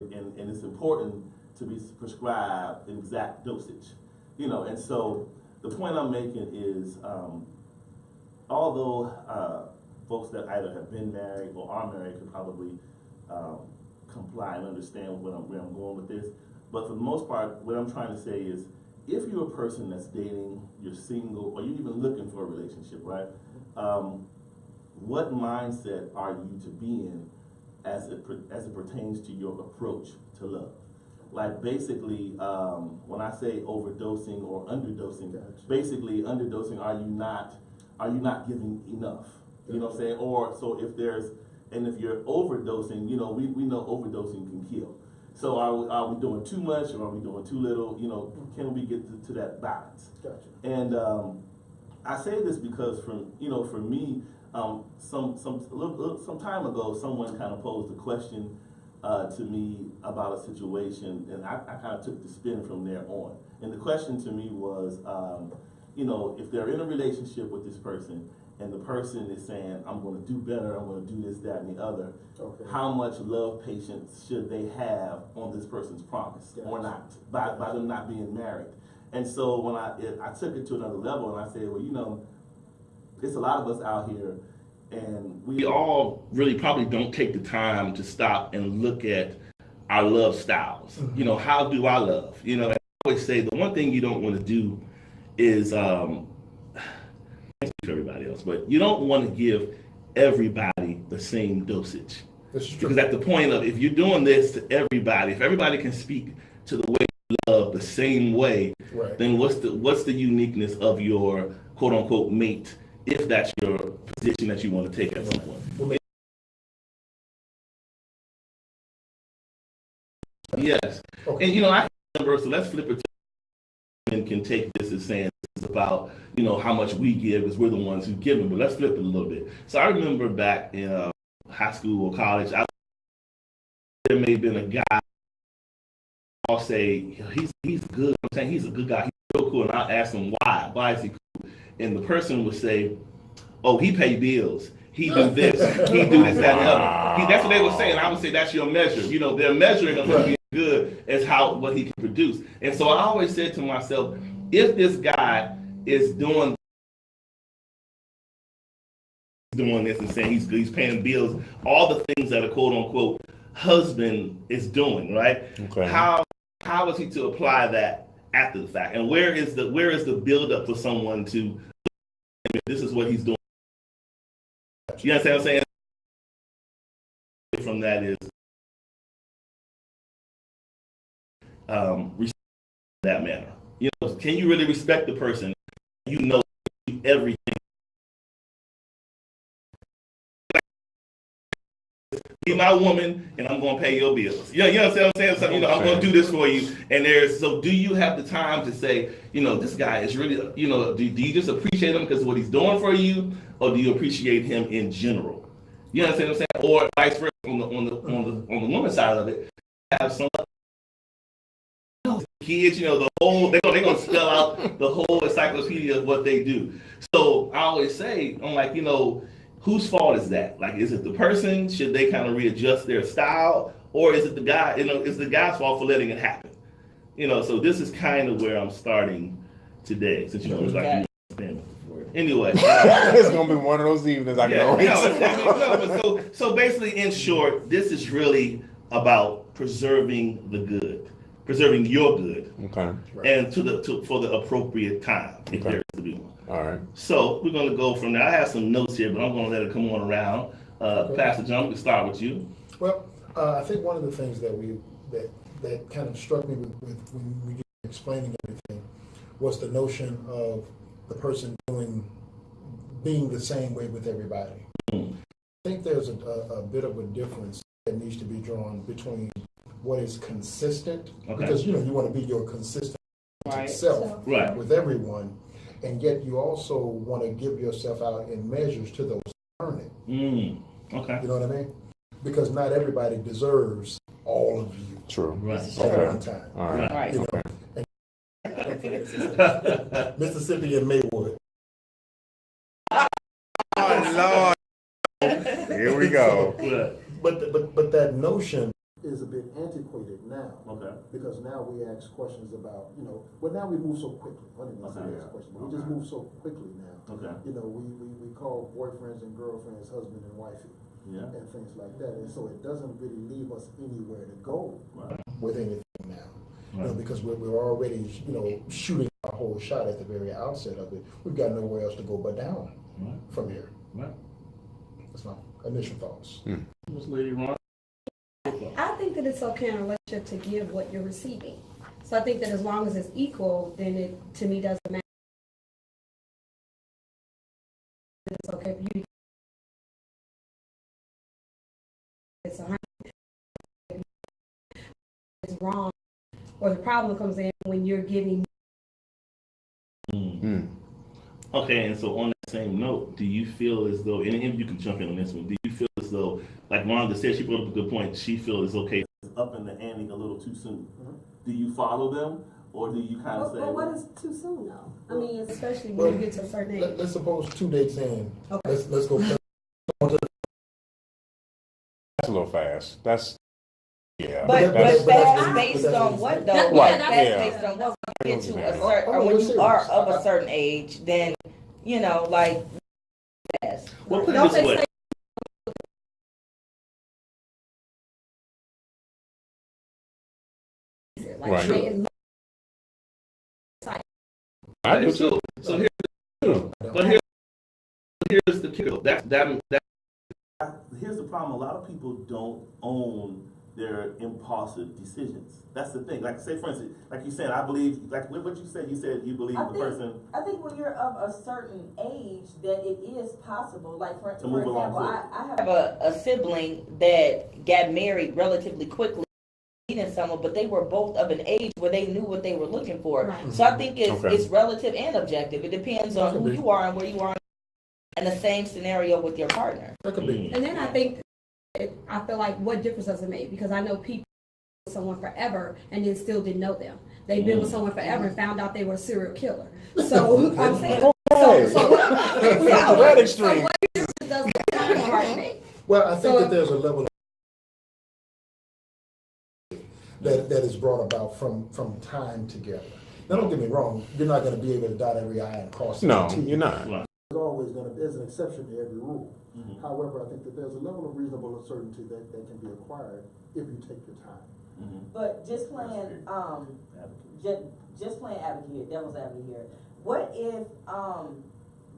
and it's important to be prescribed an exact dosage, and so the point I'm making is, although folks that either have been married or are married could probably um, comply and understand where I'm going with this, but for the most part, what I'm trying to say is, if you're a person that's dating, you're single, or you're even looking for a relationship, right? What mindset are you to be in as it pertains to your approach to love? Like basically, when I say overdosing or underdosing, basically underdosing, are you not giving enough? You know what I'm saying? Or so if you're overdosing, we know overdosing can kill. So are we doing too much or are we doing too little? Can we get to that balance? Gotcha. And I say this because for me, some time ago, someone kind of posed a question to me about a situation, and I kind of took the spin from there on. And the question to me was, if they're in a relationship with this person, and the person is saying, I'm going to do better, I'm going to do this, that, and the other, okay, how much love patience should they have on this person's promise, yes, or not, by them not being married? And so when I took it to another level, and I said, well, it's a lot of us out here, and we all really probably don't take the time to stop and look at our love styles. Mm-hmm. How do I love? And I always say the one thing you don't want to do is, for everybody else, but you don't want to give everybody the same dosage. Because at the point of, if you're doing this to everybody, if everybody can speak to the way you love the same way, right, then what's the uniqueness of your quote unquote mate, if that's your position that you want to take at some point? Well, yes. Okay. And I remember, so let's flip it to, and can take this as saying it's about how much we give, because we're the ones who give them. But let's flip it a little bit. So I remember back in high school or college, there may have been a guy. I'll say he's good. I'm saying he's a good guy. He's real cool, and I'll ask him why. Why is he cool? And the person would say, "Oh, he pay bills. He do this. He do this, that, and the other." That's what they would say, and I would say that's your measure. They're measuring him to be good as what he can produce. And so I always said to myself, if this guy is doing this and saying he's paying bills, all the things that a quote unquote husband is doing, right? Okay. How is he to apply that after the fact? And where is the build up for someone to, this is what he's doing? You understand what I'm saying? From that is that manner. Can you really respect the person? Everything. Be my woman, and I'm gonna pay your bills. You know what I'm saying? So, I'm gonna do this for you. And so do you have the time to say, this guy is really, do you just appreciate him because of what he's doing for you, or do you appreciate him in general? You understand what I'm saying? Or vice versa on the woman's side of it, have some kids, they're gonna spell out the whole encyclopedia of what they do. So I always say, I'm like, whose fault is that? Like, is it the person? Should they kind of readjust their style, or is it the guy? Is the guy's fault for letting it happen? So this is kind of where I'm starting today, since it's like anyway. It's gonna be one of those evenings I can always. So basically, in short, this is really about preserving the good. Preserving your good, okay, and for the appropriate time, if there is to be one. All right. So we're going to go from there. I have some notes here, but I'm going to let it come on around. Okay. Pastor John, we can start with you. Well, I think one of the things that kind of struck me with when we were explaining everything was the notion of the person being the same way with everybody. Mm. I think there's a bit of a difference that needs to be drawn between what is consistent, okay, because you want to be your consistent self with everyone, and yet you also want to give yourself out in measures to those who earn it. Mm. Okay. You know what I mean? Because not everybody deserves all of you. True. Right. At one time. All right. Right. Mississippi and Maywood. Oh Lord. Here we go. But that notion is a bit antiquated now. Okay. Because now we ask questions about, well, now we move so quickly. I didn't say Okay. ask questions, but we just move so quickly now. Okay. We call boyfriends and girlfriends husband and wifey. Yeah. And things like that. And so it doesn't really leave us anywhere to go Right. with anything now. Right. Because we're already, shooting our whole shot at the very outset of it. We've got nowhere else to go but down Right. from here. Right. That's my initial thoughts. What's Lady Ron? I think that it's okay in a relationship to give what you're receiving. So I think that as long as it's equal, then it, to me, doesn't matter. It's okay for you to it's 100. It's wrong, or the problem comes in when you're giving. Okay, and so on that same note, do you feel as though, and you can jump in on this one, do you feel as though, like Rhonda said, she brought up a good point, she feels it's okay up in the ante a little too soon? Do you follow them, or do you kind of say? But what is too soon, though? I mean, especially when Well, you get to a certain age. Let's suppose 2 dates in. Okay. Let's go. That's a little fast. That's yeah. But that's, fast based on what though? Right, Like yeah. fast based on what when you get to a certain, or when you are of a certain age, then like fast. Well, put it Don't this they way. say like, Right. it- I do So, too. so here's the kicker. Here's the problem. A lot of people don't own their impulsive decisions. That's the thing. Like, say, for instance, like you said, I believe, like what you said you believe I the think- person. I think when you're of a certain age, that it is possible. Like for To move along example, quick. I I have have a sibling that got married relatively quickly, meeting someone, but they were both of an age where they knew what they were looking for. Right. So I think it's Okay. it's relative and objective. It depends on who you are and where you are, and the same scenario with your partner. That could be. And then I think, I feel like, what difference does it make? Because I know people with someone forever and then still didn't know them. They've been with someone forever and found out they were a serial killer. So I'm saying, Okay. so what? That extreme. So what difference does the time part make? Well, I think So- that there's a level of that is brought about from time together. Now, don't get me wrong. You're not going to be able to dot every I and cross No, every T. you're not. Right. There's always going to there's an exception to every rule. Mhm. However, I think that there's a level of reasonable certainty that can be acquired if you take your time. Mhm. but just playing just playing advocate, devil's advocate here. What if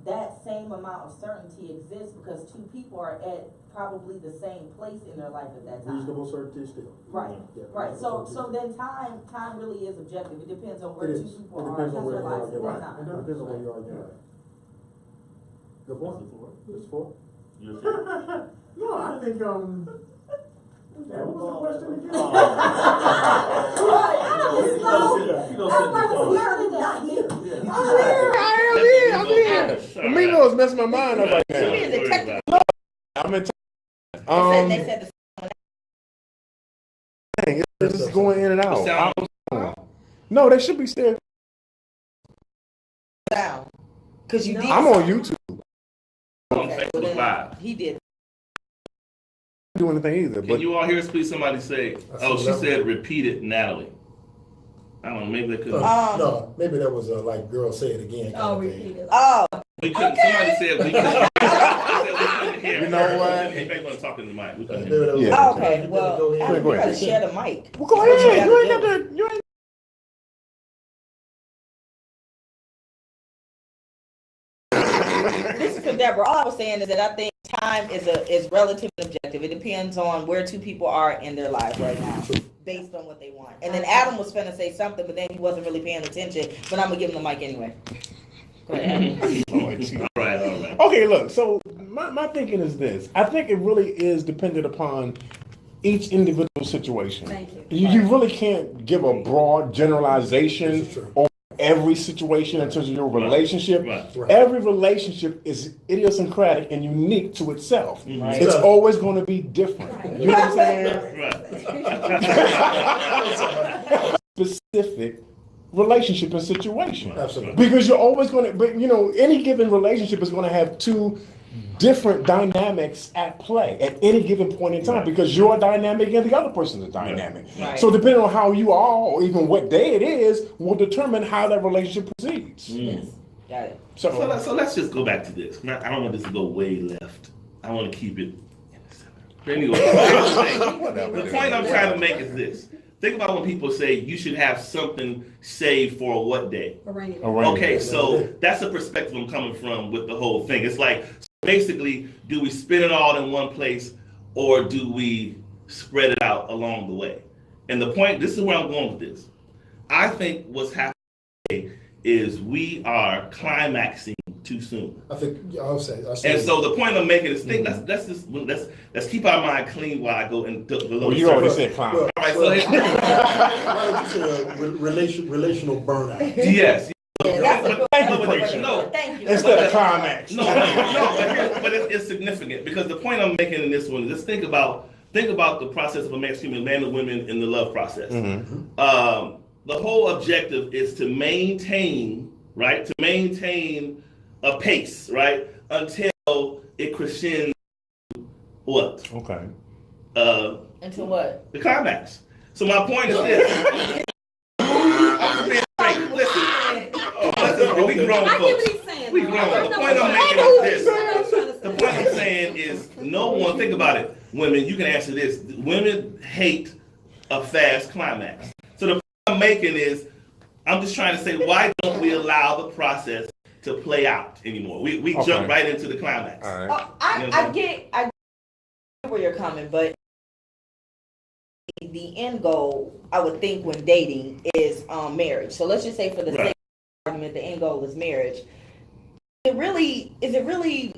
that same amount of certainty exists because two people are at probably the same place in their life at that time? Reasonable certainty still. Right, Yeah, right. So reasonable then time really is objective. It depends on where It two is. people It are depends in on where their you are. lives You're at right. that It time. depends on where you are. You're right. Good point. It's four. You're okay? No, I think, what was the question again? I'm here. Mevo is messing my mind up right She is now. a technical. I'm in. They said Dang, it's just going in and out. Sound- No, they should be still. the sound because you did. I'm on YouTube. On Okay, Facebook well, Live. he did. Do anything either, Can but you all hear us, please? Somebody say, oh, she said, repeat it, Natalie. I don't know, maybe they couldn't. No, maybe that was like girl say it again. Oh, kind of thing. repeat it. Oh, We couldn't, somebody said we couldn't. They said we couldn't hear. You know what? Hey, they weren't talking to the mic. We couldn't Maybe hear. that was- Yeah. okay. Well, Go ahead. Adam, Go you ahead. gotta share the mic. well, go That's what ahead. you You ain't gotta got do. to. You ain't. This is for Deborah. All I was saying is that I think time is relative and objective. It depends on where two people are in their lives right now, based on what they want. And then Adam was finna say something, but then he wasn't really paying attention. But I'm gonna give him the mic anyway. Go ahead, Adam. All right. Okay, look. So my thinking is this. I think it really is dependent upon each individual situation. Thank you. You really can't give a broad generalization This is true. on every situation in terms of your relationship. Right. Every relationship is idiosyncratic and unique to itself. Right. It's always going to be different. You know what I'm saying? Right. Specific relationship and situation. Absolutely. Because you're always going to, but any given relationship is going to have two different dynamics at play at any given point in time because you're a dynamic and the other person is a dynamic. Right. So depending on how you are, or even what day it is, will determine how that relationship proceeds. Yes. Got it. So let's just go back to this. I don't want this to go way left. I want to keep it in the center. But anyway, the point I'm trying to make is this. Think about when people say you should have something saved for what day? A rainy day. Okay, so that's the perspective I'm coming from with the whole thing. It's like, basically, do we spend it all in one place or do we spread it out along the way? And the point, this is where I'm going with this. I think what's happening today is we are climaxing too soon. I think I'll say. And so the point I'm making is let's keep our mind clean while I go into the little. Well, you already said climax. All right, why don't you say relational burnout? yes. Thank you. Instead of climax. But it's significant because the point I'm making in this one is just think about the process of a masculine man and women in the love process. Mm-hmm. The whole objective is to maintain a pace, right, until it crescends. What? Okay. Until what? The climax. So my point is this. Listen, we grown I get folks. what he's saying. We grown. The point I'm making is this. The point I'm saying is no one, think about it. Women, you can answer this. Women hate a fast climax. So the point I'm making is, I'm just trying to say, why don't we allow the process to play out anymore? We jump right into the climax. All right. I get where you're coming, but the end goal, I would think, when dating is marriage. So let's just say, for the sake of argument, the end goal is marriage. Is it really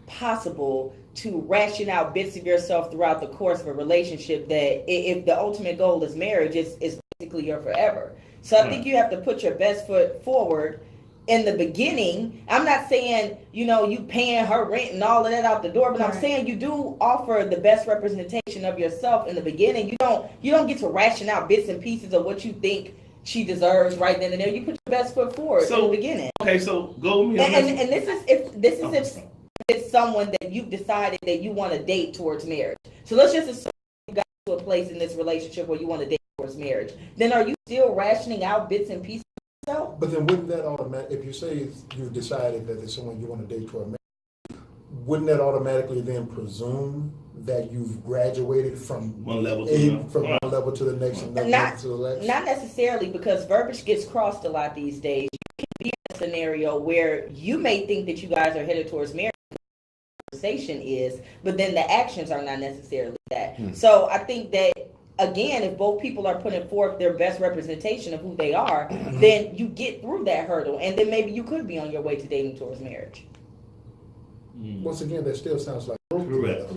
possible to ration out bits of yourself throughout the course of a relationship that, if the ultimate goal is marriage, is basically your forever? So I think you have to put your best foot forward in the beginning. I'm not saying, you paying her rent and all of that out the door, but I'm saying you do offer the best representation of yourself in the beginning. You don't get to ration out bits and pieces of what you think she deserves right then and there. You put your best foot forward in the beginning. Okay, so go with me. And this is if it's someone that you've decided that you want to date towards marriage. So let's just assume you got to a place in this relationship where you want to date towards marriage. Then are you still rationing out bits and pieces of yourself? But then wouldn't that if you say you've decided that there's someone you want to date toward marriage, wouldn't that automatically then presume that you've graduated from one level one level to the next and not to the next? Not necessarily, because verbiage gets crossed a lot these days. You can be in a scenario where you may think that you guys are headed towards marriage, conversation is, but then the actions are not necessarily that. So I think that, again, if both people are putting forth their best representation of who they are, then you get through that hurdle, and then maybe you could be on your way to dating towards marriage. Once again, that still sounds like growth. Correct.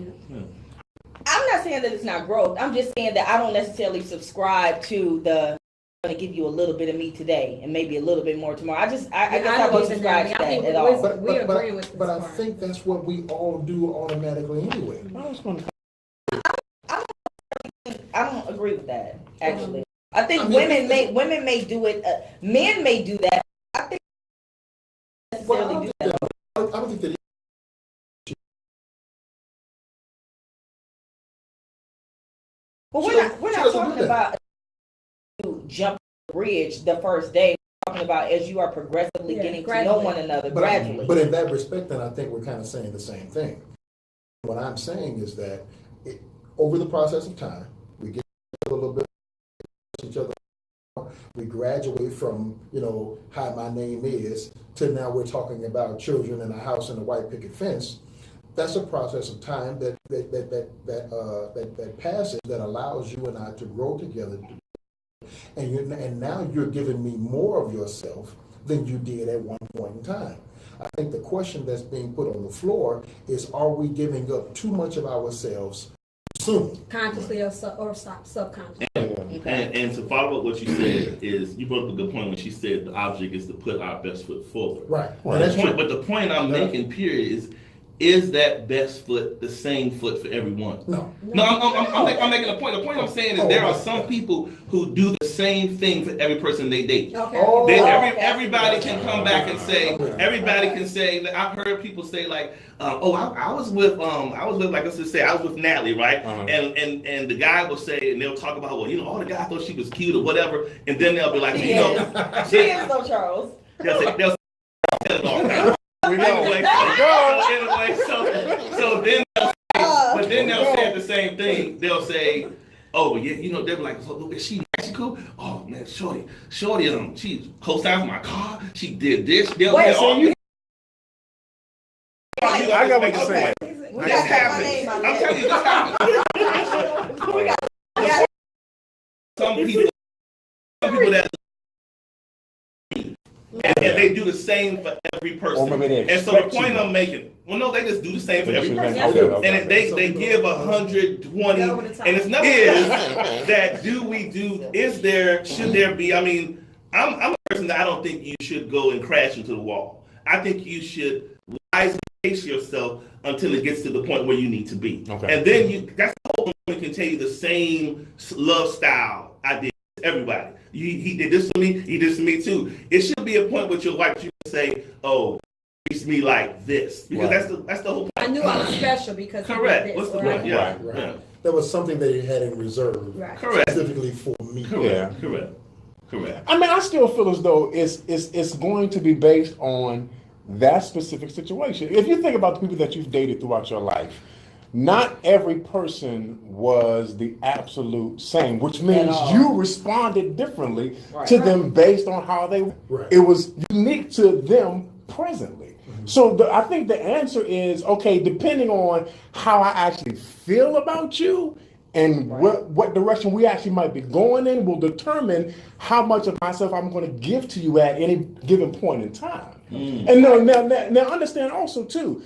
I'm not saying that it's not growth. I'm just saying that I don't necessarily subscribe to the going to give you a little bit of me today and maybe a little bit more tomorrow. I guess I don't subscribe to that at all. But I think that's what we all do automatically anyway. I don't agree with that, actually. I think women may do it. Men may do that. I think necessarily do that. I don't think that. But we're not talking about to jump the bridge the first day. We're talking about as you are progressively getting to know one another gradually. But in that respect, then I think we're kind of saying the same thing. What I'm saying is that over the process of time, we get a little bit of each other. We graduate from, hi, my name is, to now we're talking about children in a house and a white picket fence. That's a process of time that passes, that allows you and I to grow together. And now you're giving me more of yourself than you did at one point in time. I think the question that's being put on the floor is, are we giving up too much of ourselves soon? Consciously or subconsciously. And to follow up what you said is, you brought up a good point when she said the object is to put our best foot forward. Right. But the point I'm making, period, is that best foot the same foot for everyone? No. No, I'm making a point. The point I'm saying is there are some people who do the same thing for every person they date. Okay. Oh, Everybody can come back and say. Everybody can say. I've heard people say like, I was with like let's just say I was with Natalie, right? And the guy will say, and they'll talk about, well, all the guy thought she was cute or whatever, and then they'll be like, She is though, Charles. they'll say it all right. Anyway, so then they'll say the same thing. They'll say, oh yeah, they'll be like, is she Mexico? Oh man, shorty, she co-signed for my car. She did this. They'll Wait, all. I got what you're saying. This happens. I'm telling you, this happens. Some people that. And they do the same for every person. And so the point I'm making, well, no, they just do the same for every person. And they give 120. And it's not should there be, I'm a person that I don't think you should go and crash into the wall. I think you should rise and pace yourself until it gets to the point where you need to be. Okay. And then that's the whole woman can tell you the same love style I did. Everybody, he did this to me. He did this to me too. It should be a point with your wife. You can say, "Oh, treats me like this," because that's the whole point. I knew I was special because correct. He did this, What's the right? point? Yeah. Right. That was something that he had in reserve, Correct. specifically for me. Correct. I still feel as though it's going to be based on that specific situation. If you think about the people that you've dated throughout your life, not every person was the absolute same, which means you responded differently to them based on how they were. Right. It was unique to them presently. Mm-hmm. So I think the answer is, okay, depending on how I actually feel about you and what direction we actually might be going in will determine how much of myself I'm going to give to you at any given point in time. And now understand also too,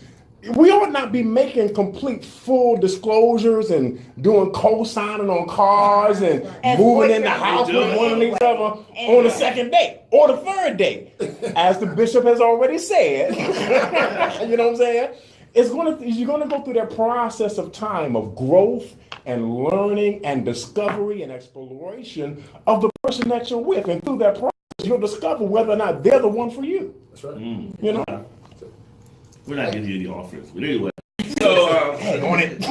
we ought not be making complete full disclosures and doing co-signing on cars and moving in the house with one of each other on the second date or the third date. As the bishop has already said, you know what I'm saying? You're gonna go through that process of time of growth and learning and discovery and exploration of the person that you're with. And through that process, you'll discover whether or not they're the one for you. That's right. You know? We're not giving you the offers, but anyway. So, on it.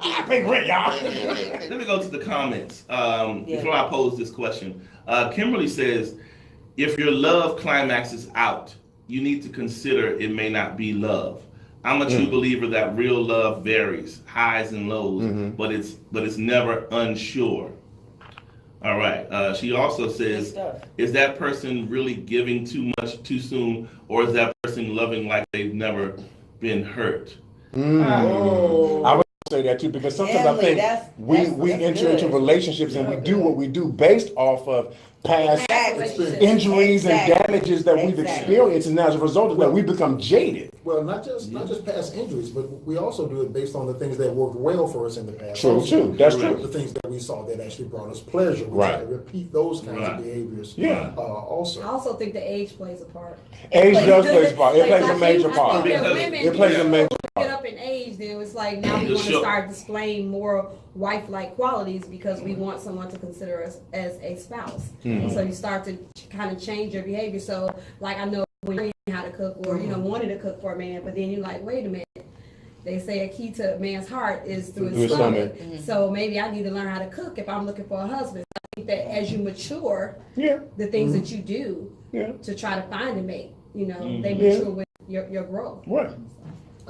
I pay rent, y'all. Let me go to the comments before I pose this question. Kimberly says, if your love climaxes out, you need to consider it may not be love. I'm a true believer that real love varies, highs and lows, but it's never unsure. All right. She also says, is that person really giving too much too soon, or is that person loving like they've never been hurt? I would say that too, because sometimes I think we enter into relationships and we do what we do based off of past injuries and damages that we've experienced, and as a result of that, we become jaded. Well, not just past injuries, but we also do it based on the things that worked well for us in the past. True. That's true. The things that we saw that actually brought us pleasure. We try to repeat those kinds of behaviors. Also. I also think the age plays a part. Age does play a part. It plays a major part. It plays a major part. Get up in age, then it's like now we want to start displaying more wife-like qualities because we want someone to consider us as a spouse. So you start to kind of change your behavior. So like I know when you learn how to cook or wanted to cook for a man, but then you're like, wait a minute. They say a key to a man's heart is through his stomach. So maybe I need to learn how to cook if I'm looking for a husband. I think that as you mature, the things that you do to try to find a mate, they mature with your growth. Right.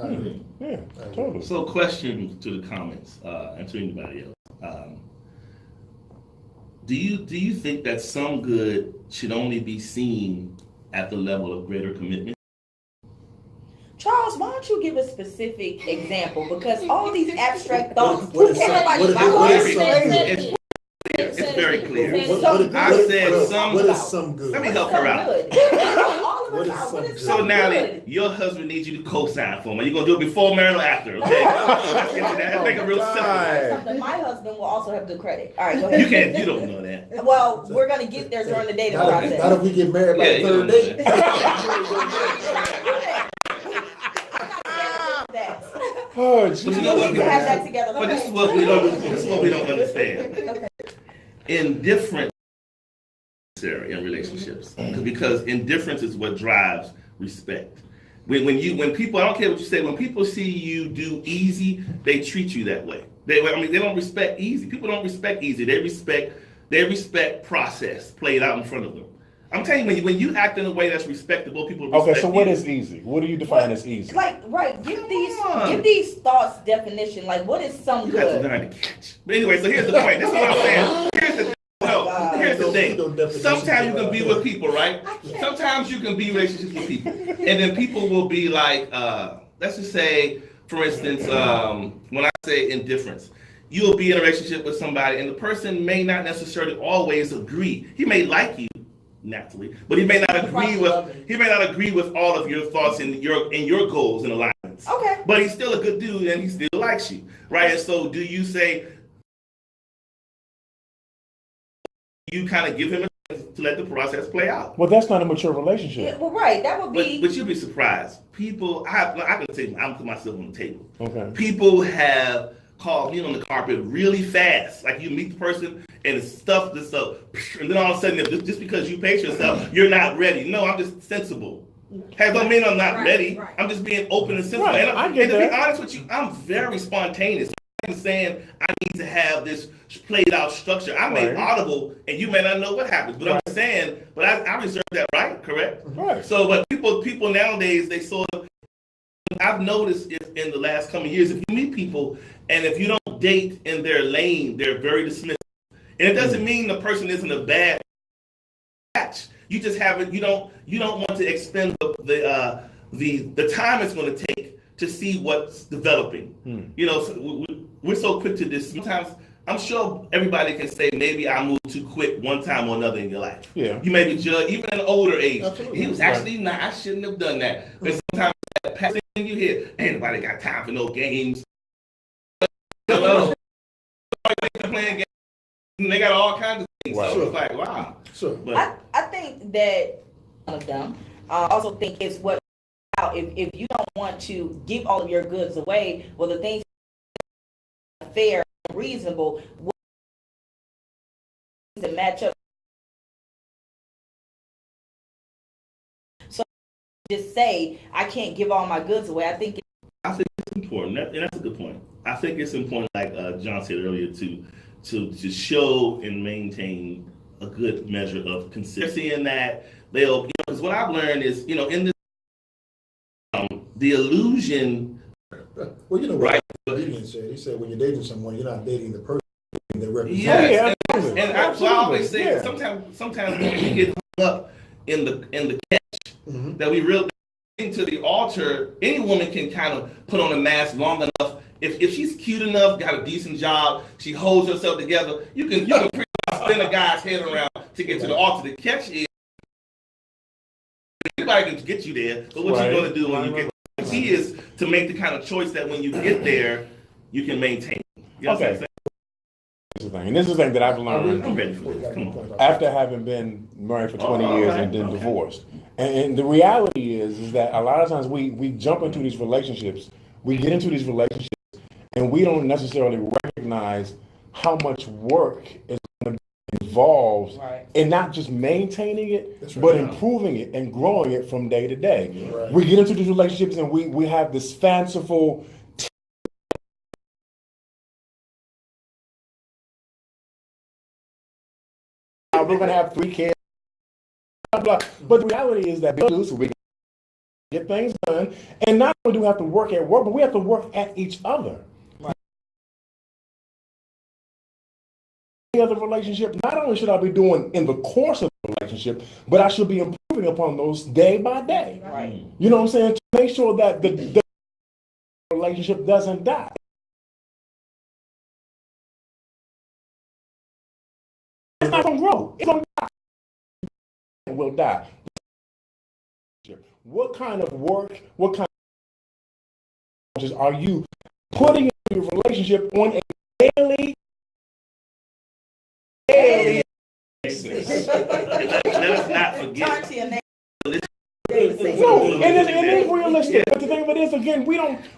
I agree. Yeah, totally. So question to the comments and to anybody else. Do you think that some good should only be seen at the level of greater commitment? Charles, why don't you give a specific example? Because all these abstract thoughts, What is It's very clear. I said some. What is some good? Let me help her out. All of What is us are. some What is good? So some now good? your husband needs you to co-sign for him. Are you gonna do it before marriage or after? Okay. Let's get to that. Let's make it real simple. Something, my husband will also have good credit. All right, go ahead. You can't. You don't know that. Well, we're gonna get there during the dating Not process. if we get married by Yeah, the you third don't date. know That. Oh, But you know what? We can have that together. But this is what we don't. This is what we don't understand. Indifference is necessary in relationships because indifference is what drives respect. When people, I don't care what you say, when people see you do easy, they treat you that way. They don't respect easy. People don't respect easy. They respect process played out in front of them. I'm telling you, when you act in a way that's respectable, people respect okay, so what you. is easy? What do you define as easy? Like, right, give on. these thoughts definition. Like, what is some You have to good? learn to catch. But anyway, so here's the point. This is what I'm saying. Here's the thing. Sometimes you can be with people, right? Sometimes you can be in relationships with people. And then people will be like, let's just say, for instance, when I say indifference, you'll be in a relationship with somebody and the person may not necessarily always agree. He may like you naturally, but he may not agree with all of your thoughts and your goals and alignments. Okay. But he's still a good dude and he still likes you, right? And so do you say, you kind of give him a chance to let the process play out? Well, that's not a mature relationship. Yeah, well, right, that would be. But you'll be surprised. People, I can tell you, I'm putting myself on the table. Okay. People have called me on the carpet really fast. Like you meet the person and it's stuff, this stuff, and then all of a sudden, just because you pace yourself, you're not ready. No, I'm just sensible. That don't mean I'm not ready. Right. I'm just being open and sensible. Right, I get and to that. be honest with you, I'm very spontaneous. I'm saying I need to have this played out structure. I may Right. audible, and you may not know what happens, but I'm saying, but I reserve that right, correct? Right. So, but people nowadays, they sort of, I've noticed in the last couple of years, if you meet people and if you don't date in their lane, they're very dismissive. And it doesn't mean the person isn't a bad match. You just haven't. You don't want to expend the time it's going to take to see what's developing. You know, so we're so quick to this. Sometimes I'm sure everybody can say maybe I moved too quick one time or another in your life. Yeah. You may be judged even at an older age. Absolutely. He was actually not. I shouldn't have done that. But sometimes that passing you hear, ain't nobody got time for no games. Hello. Playing games. They got all kinds of things. Right. So it's like, wow. Sure. But I think that one of them. I also think it's what if you don't want to give all of your goods away, well, the things fair and reasonable to match up. So just say I can't give all my goods away. I think it's important, and that's a good point. I think it's important, like John said earlier, to show and maintain a good measure of consistency in that they'll, because what I've learned is, in this, the illusion. Well, you know what Right. the comedian said. He said when you're dating someone, you're not dating the person, you're dating their reputation. Yes. Yeah, and absolutely. I always say, Yeah. sometimes we get hung up in the catch that we really to the altar. Any woman can kind of put on a mask long enough. If she's cute enough, got a decent job, she holds herself together, you can pretty much spin a guy's head around to get to the altar. The catch is anybody can get you there, but what you're going to do when you get the key is to make the kind of choice that when you get there, you can maintain. You know what I'm saying? This is the thing, and this is the thing that I've learned I'm ready for this. Come on. after having been married for 20 years and then divorced. And the reality is that a lot of times we jump into these relationships, we get into these relationships, and we don't necessarily recognize how much work is going to be involved in not just maintaining it, but improving it and growing it from day to day. Right. We get into these relationships and we have this fanciful we're going to have 3 kids, blah, blah. But the reality is that we do, so we get things done. And not only do we have to work at work, but we have to work at each other. Any other relationship, not only should I be doing in the course of the relationship, but I should be improving upon those day by day. right. You know what I'm saying? To make sure that the relationship doesn't die. It's gonna die. It will die. What kind of work, what kind of are you putting in your relationship on a daily basis? Let us not forget. Talk to your neighbor. No, and it's realistic. But the thing of it is, again,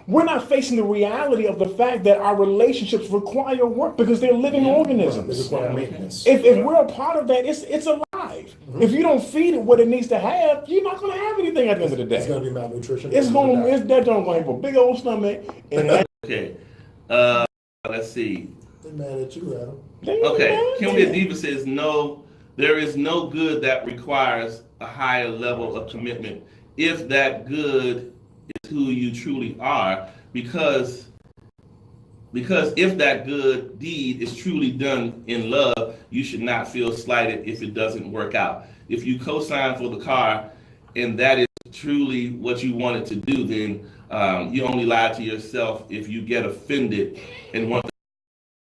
we're not facing the reality of the fact that our relationships require work because they're living organisms. They require maintenance. If we're a part of that, it's alive. Mm-hmm. If you don't feed it what it needs to have, you're not going to have anything at the end of the day. It's going to be malnutrition. It's that going to have a big old stomach. And Okay. Let's see. They're mad at you, Adam. Okay. Kimberly Diva says, no, there is no good that requires a higher level of commitment if that good is who you truly are, because if that good deed is truly done in love, you should not feel slighted if it doesn't work out. If you co-sign for the car and that is truly what you wanted to do, then you only lie to yourself if you get offended and want to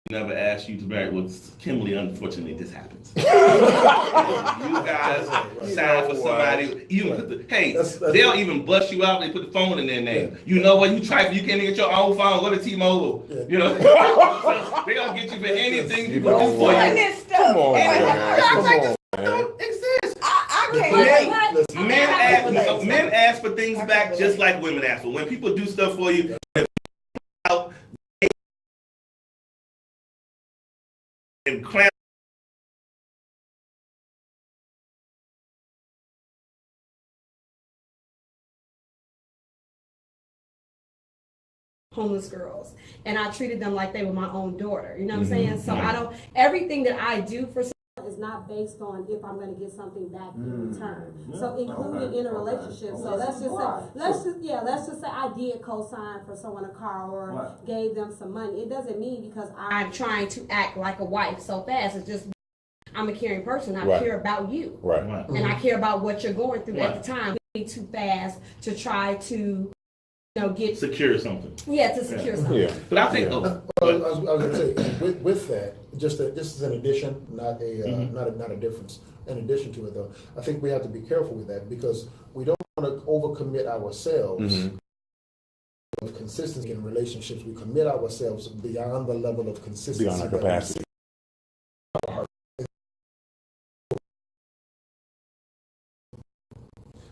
never ask you to marry. Well, Kimberly, unfortunately, this happens. You guys sign for somebody. They'll even bust you out. They put the phone in their name. You know what? You can't even get your own phone. Go to T-Mobile. Yeah. You know, they don't get you for anything you do for you. come on, man. Don't exist. I can't wait. Men ask for things back just like women ask for. When people do stuff for you, and clam. Homeless girls, and I treated them like they were my own daughter. You know what I'm saying? So I don't. Everything that I do for someone is not based on if I'm going to get something back in return. So including in a relationship. So let's just say I did co-sign for someone a car or gave them some money. It doesn't mean because I'm trying to act like a wife so fast. It's just I'm a caring person. I care about you, and I care about what you're going through at the time. We need too fast to try to get secure something. Yeah, to secure something. Yeah. But I think I was going to say with that, just as an addition, not a difference. In addition to it, though, I think we have to be careful with that because we don't want to overcommit ourselves. Of consistency in relationships, we commit ourselves beyond the level of consistency. Beyond our capacity.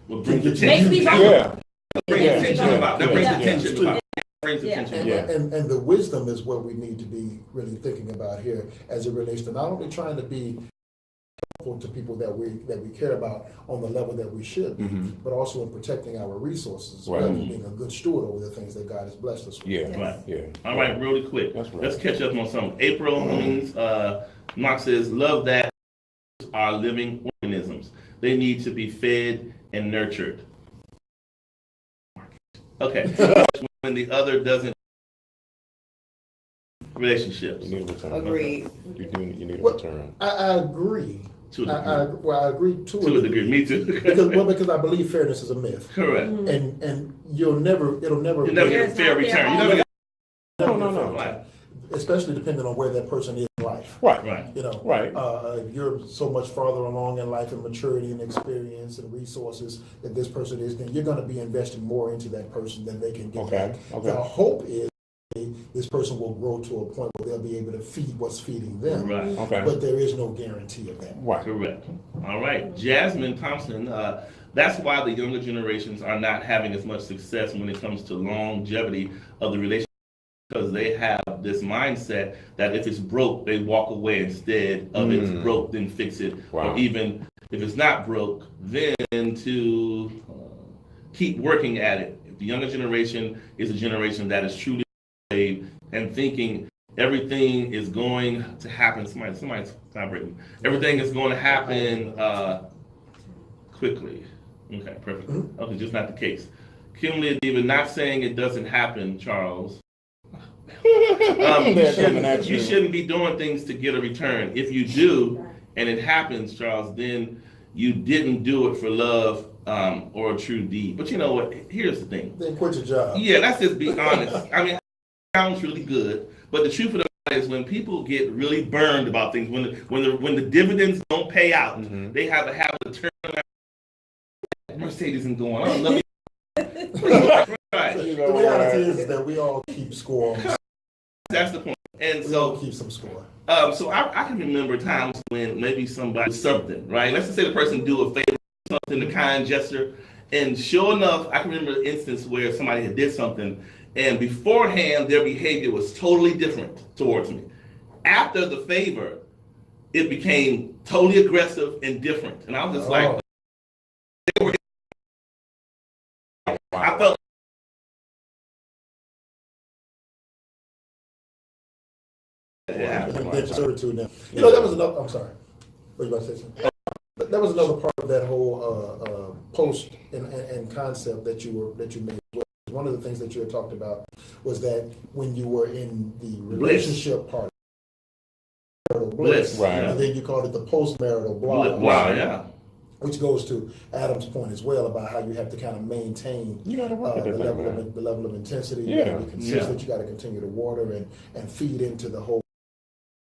What brings attention? Makes me Yeah. That brings attention about. And the wisdom is what we need to be really thinking about here as it relates to not only trying to be helpful to people that we care about on the level that we should, but also in protecting our resources, as well as being a good steward over the things that God has blessed us with. Yeah. All right, really quick. That's right. Let's catch up on something. April means Mark says, love that are living organisms. They need to be fed and nurtured. Okay. When the other doesn't relationships. You need a return. Agreed. You need a return. I agree. To a degree. I agree to a degree. Me too. because I believe fairness is a myth. Correct. And you'll never get a fair return. You never get No. Right. Especially depending on where that person is in life. Right. If you're so much farther along in life and maturity and experience and resources that this person is, then you're going to be investing more into that person than they can get back. The hope is this person will grow to a point where they'll be able to feed what's feeding them. Right. But there is no guarantee of that. Right. Correct. All right. Jasmine Thompson, that's why the younger generations are not having as much success when it comes to longevity of the relationship, because they have this mindset that if it's broke, they walk away instead of it's broke, then fix it. Wow. Or even if it's not broke, then to keep working at it. If the younger generation is a generation that is truly and thinking everything is going to happen. Somebody's vibrating. Everything is going to happen quickly. Okay, perfect. Okay, just not the case. Kimberly Adiva, not saying it doesn't happen, Charles. You shouldn't be doing things to get a return. If you do, and it happens, Charles, then you didn't do it for love or a true deed. But you know what? Here's the thing. Then quit your job. Yeah, let's just be honest. I mean, it sounds really good, but the truth of the is when people get really burned about things, when the dividends don't pay out, they have a habit of turning around. Mercedes isn't going on. Let me. Right. The reality is that we all keep score. That's the point. And We so all keep some score. So I can remember times when maybe somebody did something, right? Let's just say the person do a favor, something, a kind gesture, and sure enough, I can remember an instance where somebody had did something, and beforehand their behavior was totally different towards me. After the favor, it became totally aggressive and different, and I was just like, I felt. Yeah, servitude now. You know, that was another. I'm sorry. What you about to say? Something? That was another part of that whole post and concept that you made. One of the things that you had talked about was that when you were in the relationship part, bliss, right, and then you called it the post-marital block. Wow, yeah. Which goes to Adam's point as well about how you have to kind of maintain You gotta work at the that, level of intensity. Yeah. You got to be consistent. You got to continue to water and feed into the whole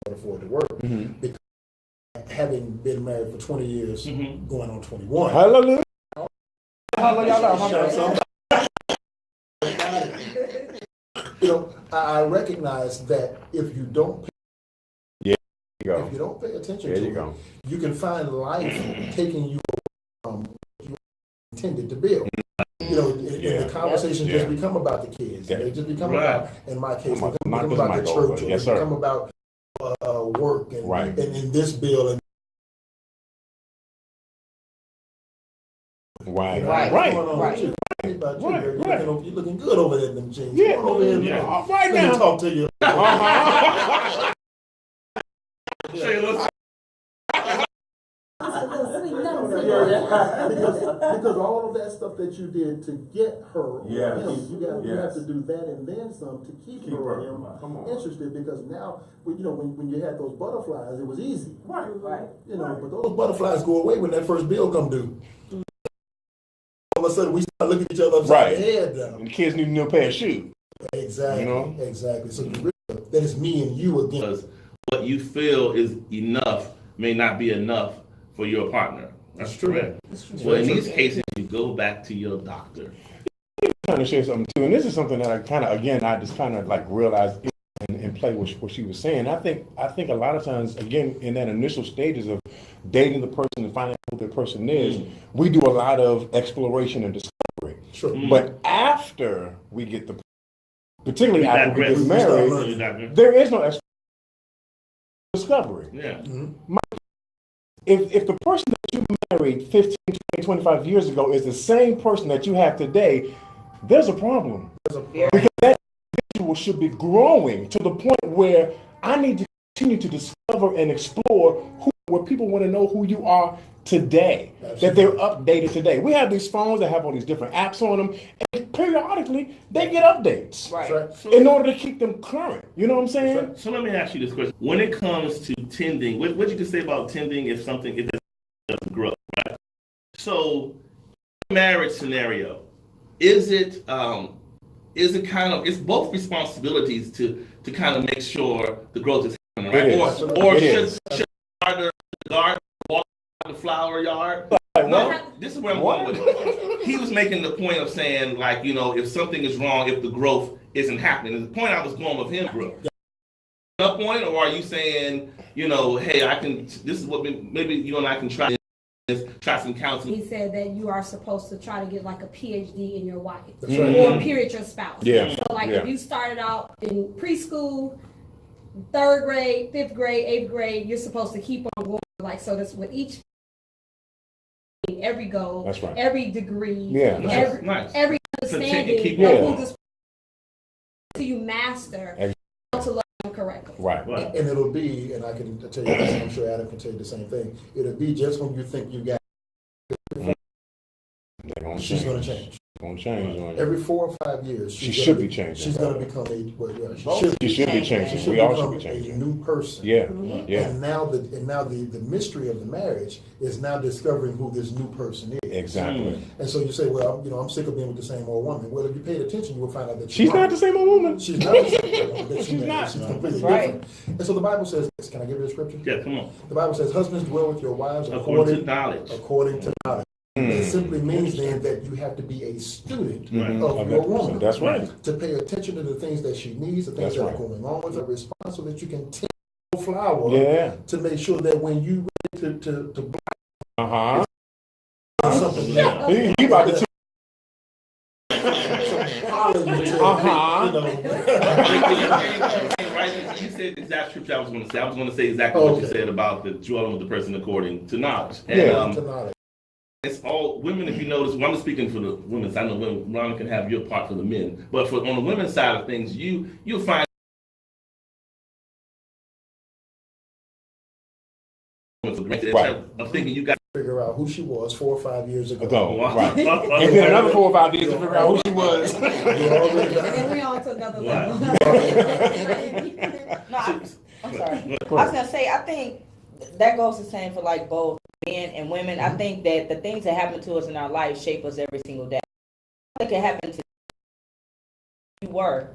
in order for it to work. Because having been married for 20 years, going on 21. Hallelujah. Hallelujah. You know, I recognize that if you don't if you don't pay attention There to you it, go. you can find life taking you from what you intended to build. You know, and the conversations just become about the kids. They just become about, in my case, they become about the church, or they become about work and in this bill and Right. You're looking good over there in them jeans. Yeah. Come on over here. Right Let now. me talk to you. Because all of that stuff that you did to get her, you have to do that and then some to keep her or him interested. Because now, when you had those butterflies, it was easy. Right. You know, but those butterflies go away when that first bill come due. All of a sudden, we start looking at each other upside the head now. And the kids need a new pair of shoes. Exactly. You know? Exactly. So you realize that it's me and you again. Because what you feel is enough may not be enough for your partner. That's correct. Well, in these cases, you go back to your doctor. I'm trying to share something too, and this is something that I just kind of like realized and play with what she was saying. I think a lot of times, again, in that initial stages of dating the person and finding out who the person is, we do a lot of exploration and discovery. Sure. But after we get particularly after we get married, there is no discovery. Yeah. If the person that you married 15, 20, 25 years ago is the same person that you have today, there's a problem. Because that individual should be growing to the point where I need to continue to discover and explore where people want to know who you are today, that they're updated today. We have these phones that have all these different apps on them, and periodically they get updates in order to keep them current. You know what I'm saying? So let me ask you this question. When it comes to tending, what you can say about tending if something doesn't grow, right? So, marriage scenario, is it kind of, it's both responsibilities to kind of make sure the growth is happening, right? Or should the garden walk the flower yard? No, this is where I'm going with it. He was making the point of saying, like, if something is wrong, if the growth isn't happening. And the point I was going with him, growth. Up on it, or are you saying, hey, this is what maybe you and I can try some counseling? He said that you are supposed to try to get like a PhD in your wife, or period your spouse. Yeah. So if you started out in preschool, 3rd grade, 5th grade, 8th grade, you're supposed to keep on going. So that's with each every goal, every degree, every understanding of who this to you master how to love them correctly. Right. And it'll be, and I can tell you this, I'm sure Adam can tell you the same thing. It'll be just when you think you got it, she's going to change. Gonna change on you. Every 4 or 5 years, She should be changing. She's going to become a. Well, yeah, She should be changing. She We all should become be changing. a new person. Yeah, yeah. And now the mystery of the marriage is now discovering who this new person is. Exactly. And so you say, well, I'm sick of being with the same old woman. Well, if you paid attention, you will find out that She's not the same old woman. She's not the same woman that She's not. She's completely Right. different. And so the Bible says this. Can I give you the scripture? Yeah, come on. The Bible says, husbands, dwell with your wives According to knowledge. According to knowledge. It simply means then that you have to be a student Right. of your woman. That's right. To pay attention to the things that she needs, the things That's that right. are going on with her response, so that you can tend the flower Yeah. to make sure that when you ready to Uh-huh. block something down. He about to Uh-huh. Right, you said the exact scripture I was going to say. I was going to say exactly what you Okay. said about the dwelling with the person according to knowledge. Yeah. And, it's all women. If you notice, well, I'm speaking for the women. So I know women, Ron can have your part for the men, but on the women's side of things, you'll find. Right. Of thinking you got Figure out who she was 4 or 5 years ago. Right. And then another 4 or 5 years to figure out who she was. You already got And we on to another level. No, I'm sorry. I was gonna say, I think that goes the same for like both men and women. I think that the things that happen to us in our life shape us every single day. It can happen to you were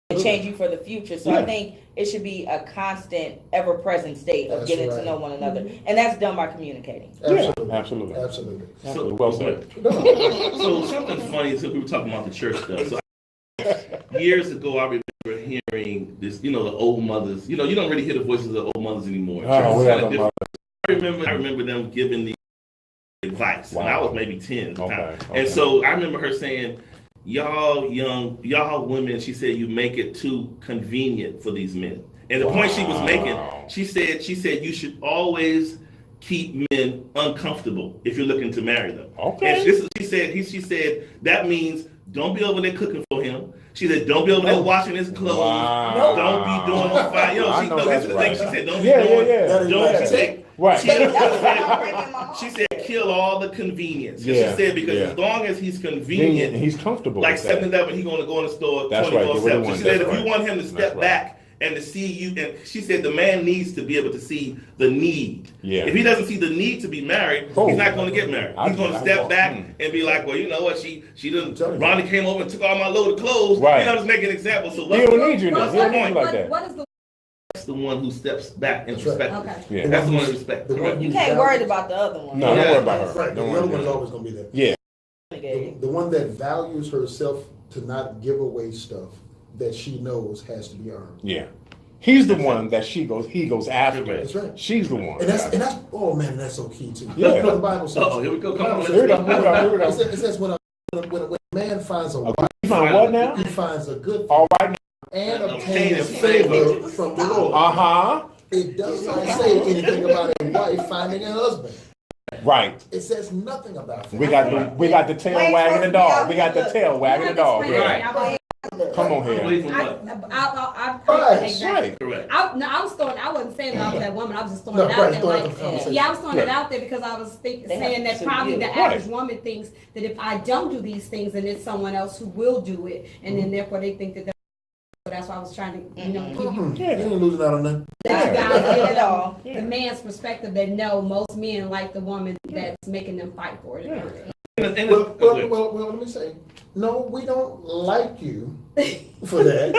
and change you for the future. So I think it should be a constant, ever-present state of That's getting right. to know one another, and that's done by communicating. Absolutely. Absolutely. Absolutely. so Well said. So something funny. So we were talking about the church stuff. So years ago, I remember hearing this. The old mothers. You don't really hear the voices of the old mothers anymore. Oh, Church is we have kinda them, different. I remember them giving the advice, and I Wow. was maybe 10 at the time. Okay. And so I remember her saying, y'all women, she said, you make it too convenient for these men. And the point she was making, she said you should always keep men uncomfortable if you're looking to marry them. Okay. And she said that means don't be over there cooking for him. She said, don't be over there washing his clothes. Wow. Don't be doing the fire. I know This that's is the thing right. she said, don't be Yeah, doing, yeah. don't you take, Right. she said, kill all the convenience. And Yeah, she said, because yeah. as long as he's And convenient, he's comfortable. like with that. 7-Eleven, he's going to go in the store That's right, 24/7. get rid of She one, said, that's if right. you want him to step That's right. back and to see you, and she said the man needs to be able to see the need. Yeah. If he doesn't see the need to be married, Oh. he's not going to get married. He's going to step back Mm. and be like, well, you know what? She telling didn't. you. Ronnie came over and took all my load of clothes. Right. Just making an example. So He what's don't the, need you now. what's He the don't need you point? like that. What is the That's the one who steps back and That's right. respect. okay? Yeah. That's the one who respect. The one Correct. You can't worry about the other one. No, don't Yeah. worry about her. Right. The Don't other worry one is about her. always going to be there. Yeah. The one that values herself to not give away stuff that she knows has to be earned. Yeah. He's the one that he goes after. That's right. She's the one. And that's oh man, that's so key too. Yeah. You know, the Bible says. Oh, here we go. the Come Bible on, says- Here we go. Here we go. It says when a man finds a wife, You find what now? he finds a good thing All right. and Obtain obtains favor from the Lord. Uh-huh. It does not say anything about a wife finding a husband. Right. It says nothing about that. We got the tail wagging the dog. We got the tail wagging the dog. Right. Come on Away here. from what? Right. Exactly. Right. Correct. I wasn't saying that I was that woman. I was just throwing No, it out right, there. throwing Like, out the conversation. yeah, I was throwing it Right. out there because I was They saying have that to probably do. the Right. average woman thinks that if I don't do these things, then it's someone else who will do it, and then therefore they think that. So that's why I was trying to, give you You ain't losing out on that. that Not guy, at all. the man's perspective that no, most men like the woman that's making them fight for it. And Well, let me say, no, we don't like you for that.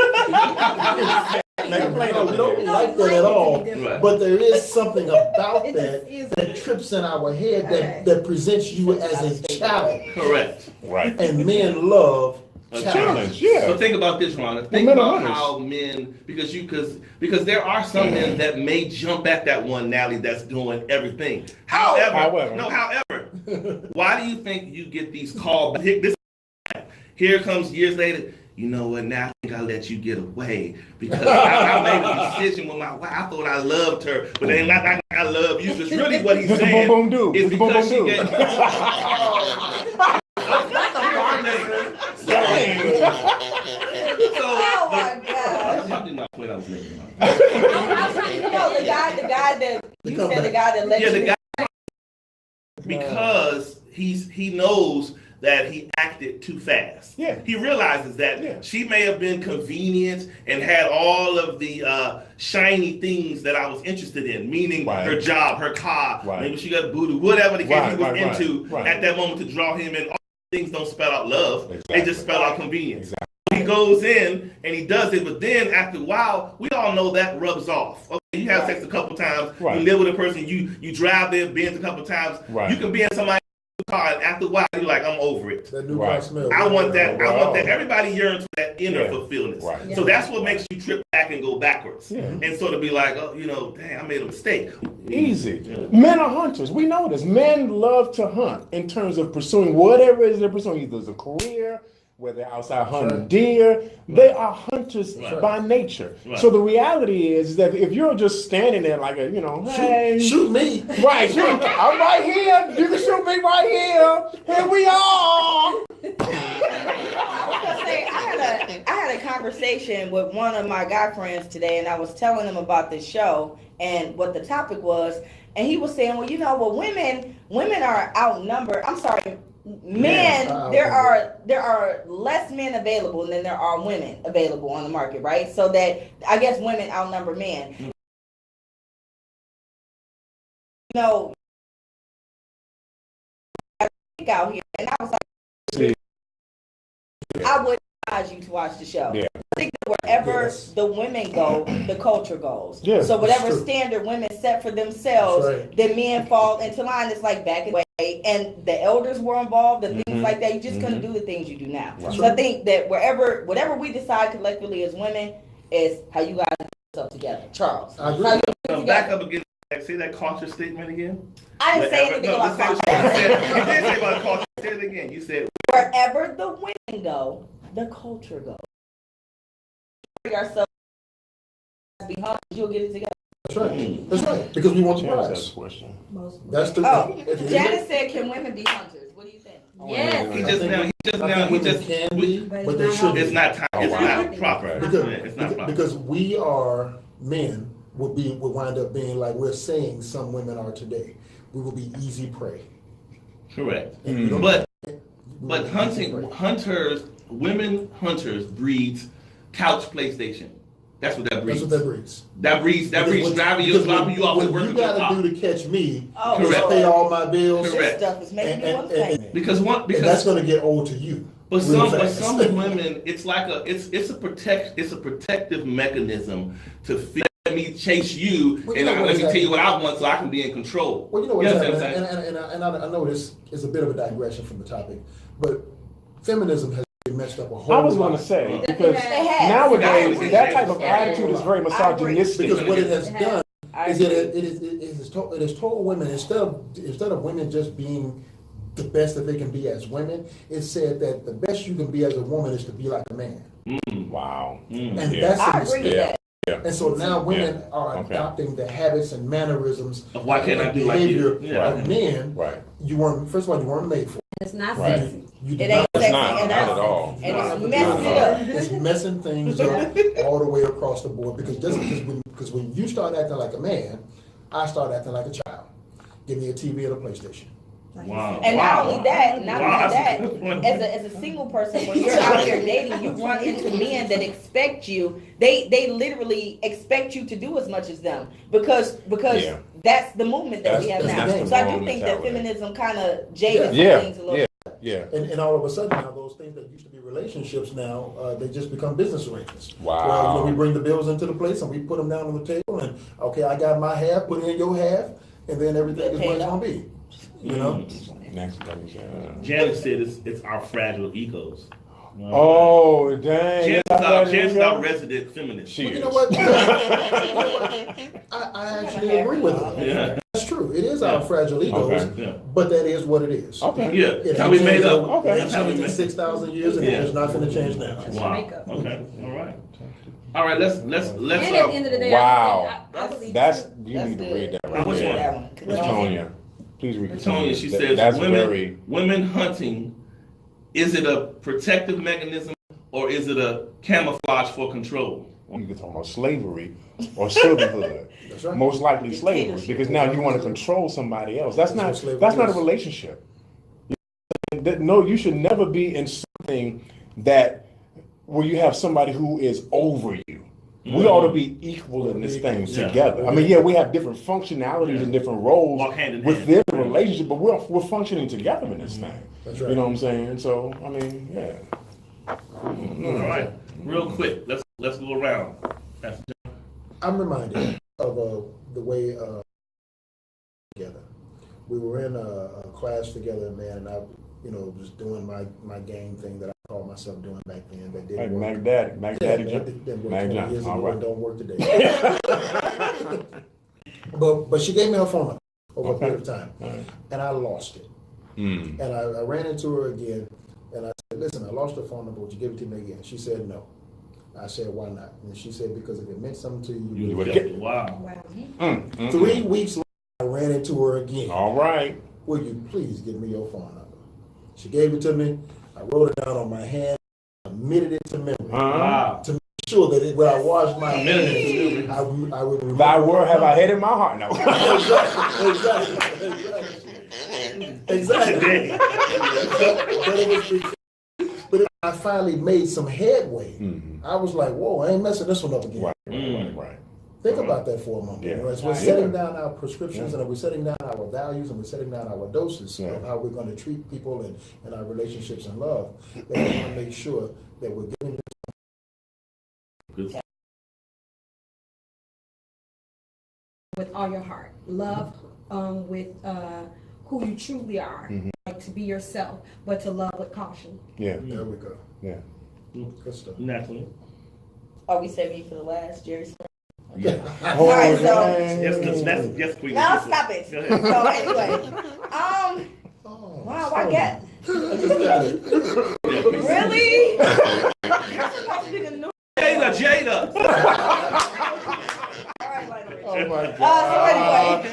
No, we don't like that at all. Right. But there is something about It that just is. that trips in our head Okay. that presents you as a challenge. correct. Right. And men love A challenge. Challenge. Yeah. So think about this, Ron. Think men are about hunters. how men, because there are some men that may jump at that one Nally that's doing everything. However, why do you think you get these calls? Here comes years later. You know what? Now I think I let you get away because I made a decision with my wife. I thought I loved her, but then I love you. It's really what he's Just a saying. boom boom do. Is Just a boom because boom she do. Oh my God. I did not point I was making. No, the guy that you said the guy that let Yeah, you. the guy, because he knows that he acted too fast. Yeah. He realizes that she may have been convenient and had all of the shiny things that I was interested in, meaning her job, her car, maybe she got booty, whatever the case he was into at that moment to draw him in. All things don't spell out love; they just spell out convenience. Exactly. He goes in and he does it, but then after a while, we all know that rubs off. Okay, you have sex a couple times, you live with a person, you drive their Benz a couple times, you can be in somebody's car, and after a while, you're like, I'm over it. That new car smell. I want that. I want that. Everybody yearns for that inner fulfillment. So that's what makes you trip back and go backwards, and sort of be like, oh, dang, I made a mistake. Easy. Men are hunters. We know this. Men love to hunt in terms of pursuing whatever it is they're pursuing, either it's a career, whether they're outside hunting deer, they are hunters by nature. So the reality is that if you're just standing there like a, hey, shoot me. Right, shoot. I'm right here. You can shoot me right here. Here we are. I had a conversation with one of my guy friends today, and I was telling him about this show and what the topic was, and he was saying, well, women are outnumbered. I'm sorry. Men, there are less men available than there are women available on the market, right? So that I guess women outnumber men. Out here, and I was like, I would advise you to watch the show. I think that wherever the women go, the culture goes. So whatever standard women set for themselves, the men fall into line. It's like back in the way, and the elders were involved and things like that. You just couldn't do the things you do now. So I think that whatever we decide collectively as women is how you guys put yourself together. Charles, I agree. Back up again. Say that culture statement again. I didn't say anything about culture. You didn't say about culture. Say it again. You said wherever the women go, the culture goes. Ourselves behind, you'll get it together. That's right. That's right. Because we want the prize. That's the question. That's the. Janice said, "Can women be hunters?" What do you think? Yes. He just can be, but they shouldn't. It's not time. It's not proper. It's not proper. Because we are men would wind up being like we're saying some women are today. We will be easy prey. Correct. But women hunters breeds couch PlayStation. That's what that breeds. That's what that breeds. That breeds dropping you off at work. What you gotta do to catch me is Correct. pay all my bills. Correct. Stuff is making me want to say. Because that's gonna get old to you. But some women, it's like it's a protective mechanism to feel. Let me chase you, and let me tell you what I want, so I can be in control. Well, you know what's happening, and I know this is a bit of a digression from the topic, but feminism has messed up a whole. I was going to say because nowadays that type of attitude is very misogynistic. Because what it has done is it has told women instead of women just being the best that they can be as women, it said that the best you can be as a woman is to be like a man. Wow. And that's I agree with that. And so now women are adopting the habits and mannerisms of why can't I do behavior like you? of men. Right. First of all, you weren't made for. It's not sexy. It ain't sexy not at all. And it's messing it up. It's messing things up all the way across the board because when you start acting like a man, I start acting like a child. Give me a TV and a PlayStation. Wow. And not only that, as a single person, when you're out there dating, you run into men that expect you. They literally expect you to do as much as them because that's the movement that we have now. So I do think that feminism kind of jaded things a little bit. Yeah. And all of a sudden now those things that used to be relationships now they just become business arrangements. Wow. Well, we bring the bills into the place and we put them down on the table and okay, I got my half, put in your half, and then everything is what it's gonna be. You know. Janice said it's our fragile egos. Oh, dang. Janice is our resident feminist. Well, you know what? I actually agree with her. Yeah. That's true. It is our fragile egos, but that is what it is. Okay. Yeah. That's how we made up. Okay. It's changed in 6,000 years, and it's not going to change now. Wow. Okay. All right. Let's. And at the end of the day, wow. I believe You need to read that right Which there. one? Tonya. Please read Tonya, she says that's women hunting, is it a protective mechanism or is it a camouflage for control? You can talk about slavery or servanthood. That's right. Most likely slavery, because now you want to control somebody else. That's not a relationship. no, you should never be in something where you have somebody who is over you. We ought to be equal in this thing together. I mean, yeah, we have different functionalities and different roles within the relationship, but we're functioning together in this thing. That's right. You know what I'm saying? So, I mean, yeah. All right, real quick, let's go around. I'm reminded of the way together. We were in a class together, man, and I, was doing my game thing that I called myself doing back then. That didn't work. Mac Daddy, Didn't work Mac 20 Johnson. years All ago right. and don't work today. but she gave me her phone number over a period of time, and I lost it. And I ran into her again, and I said, "Listen, I lost her phone number. Would you give it to me again?" She said, "No." I said, "Why not?" And she said, "Because if it meant something to you, You would would get get it." Wow. 3 weeks later, I ran into her again. All right. "Will you please give me your phone number?" She gave it to me. I wrote it down on my hand, committed it to memory. Wow. To make sure that when I washed my hands, I would remember. Thy word have I hid in my heart. No. Exactly. But I finally made some headway. I was like, "Whoa, I ain't messing this one up again." Right. Think about that for a moment. Yeah. As we're setting down our prescriptions and we're setting down our values and we're setting down our doses of how we're going to treat people and our relationships and love, that we want to make sure that we're giving with all your heart. Love with who you truly are. Like to be yourself, but to love with caution. Yeah. There we go. Yeah. Good stuff. Naturally. Are we saving you for the last, Jerry? Yeah. All right, so Yes, Queen. now stop it. Go ahead. So anyway, wow, I get really. That's supposed to be the new. Jada. All right, Lionel Richie. Oh my God.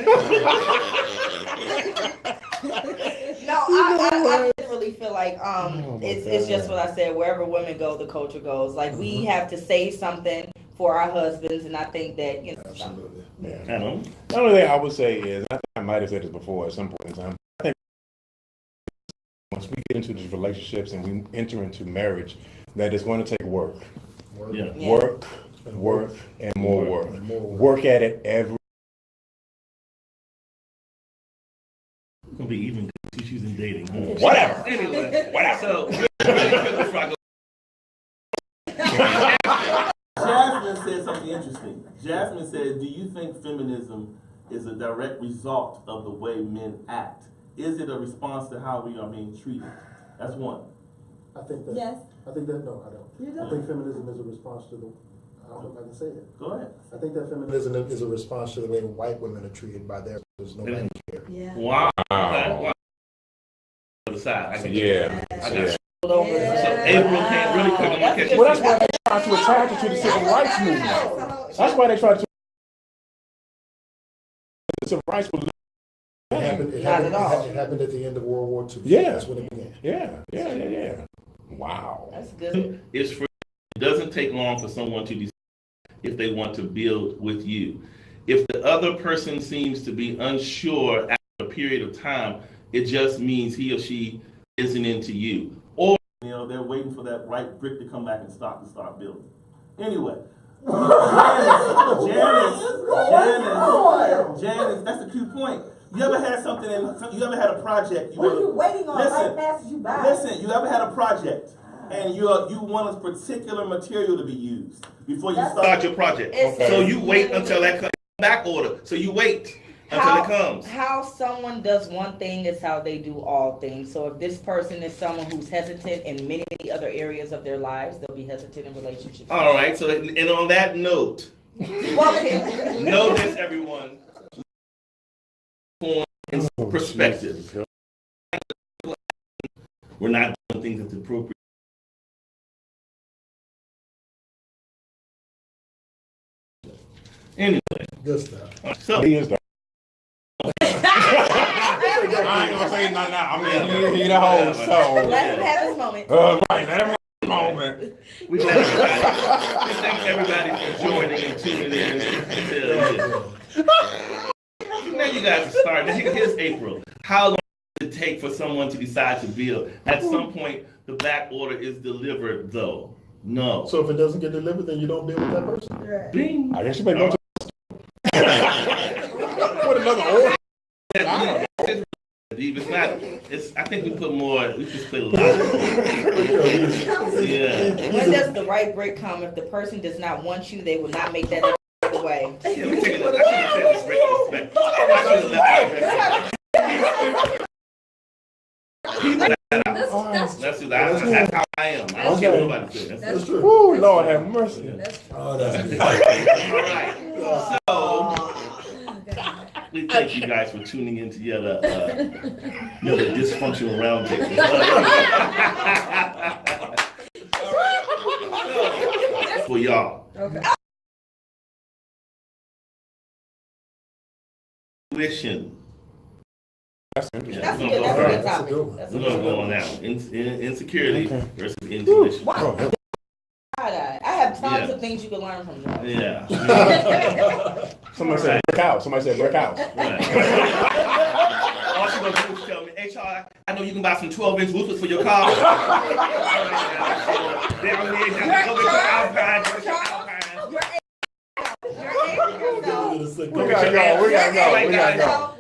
No, I really feel like it's just what I said. Wherever women go, the culture goes. Like we have to say something for our husbands, and I think that Absolutely. Yeah. I know. The only thing I would say is, I think I might have said this before at some point in time, I think once we get into these relationships and we enter into marriage, that it's going to take work. Yeah. Work, and more work. Work at it every. It's gonna be even good issues in dating. Whatever. Anyway, Whatever. So before I go. Jasmine said something interesting. Jasmine said, "Do you think feminism is a direct result of the way men act? Is it a response to how we are being treated?" That's one. I think that. Yes. I think that. No, I don't. You I don't? think feminism is a response to the. I don't know if I can say it. Go ahead. I think that feminism is a response to the way white women are treated by their husbands. Nobody cares. Yeah. Wow. Wow. Other side. I can Yeah. I got Yeah. you. So April came really quick. I'm gonna catch you. Well, that's why they try to attach it to the civil rights movement. That's why they try to. The civil rights movement. It happened at the end of World War II. Yeah. That's when it began. Yeah. Wow. That's good. It's free. It doesn't take long for someone to decide if they want to build with you. If the other person seems to be unsure after a period of time, it just means he or she isn't into you. Or They're waiting for that right brick to come back and start building. Anyway, Janice, that's the key point. You ever had something you ever had a project? What are you waiting on? Right passes you by. Listen, you ever had a project and you want a particular material to be used before you start your project. So you wait until that comes back order. So you wait until it comes. How someone does one thing is how they do all things. So if this person is someone who's hesitant in many other areas of their lives, they'll be hesitant in relationships. All right. So and on that note, know this, everyone. In perspective, we're not doing things that's appropriate. Anyway, Good stuff. so He is the. I ain't gonna say nothing now. I mean, he the host, so. Let him have his moment. Right, let him have his moment. we thank everybody for joining and tuning in. Now you guys are starting. Here's April. How long does it take for someone to decide to build? At some point, the back order is delivered, though. No. So if it doesn't get delivered, then you don't deal with that person. Right. Bing. I guess you better go to what another order. It's not. I think we put more. We just put a lot. Yeah. When does the right break come? If the person does not want you, they will not make that effort away. Yeah, we take it. I should have said this respect. I should have left that. That's how I am. I don't care what nobody says. That's true. Oh, Lord have mercy. Oh, that's good. All right. So we thank you guys for tuning in to yet another dysfunctional roundtable. For y'all. Okay. Tuition. That's interesting. That's a we're good, gonna that's a good go That's a topic. good one. That's a We're good gonna one. go on now. Insecurity versus intuition. Wow. I have tons Yeah. of things you can learn from Joe. Yeah. Somebody said brick house. Somebody said brick house. Right. All she gonna do is tell me, hey Charles, I know you can buy some 12-inch woofers for your car. Down there, go get your Alpine, go get your Alpine. We gotta go. We gotta go. We gotta go.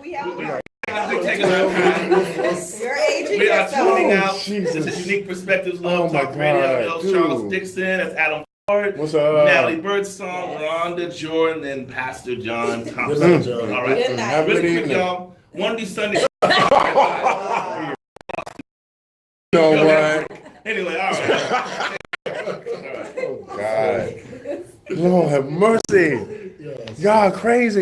You're aging We are tuning yourself. out. Jesus. This is Unique Perspectives Oh Love my Talk Radio. God, That was Charles dude. Dixon. That's Adam Ford. What's up? Natalie Birdsong, Rhonda Jordan, and Pastor John Good Thompson. night, John. All right. Good night. Have a good Really quick, evening. y'all. One of these Sundays. You know what? Anyway, all right. Oh, God. Lord have mercy. Yes. Y'all crazy.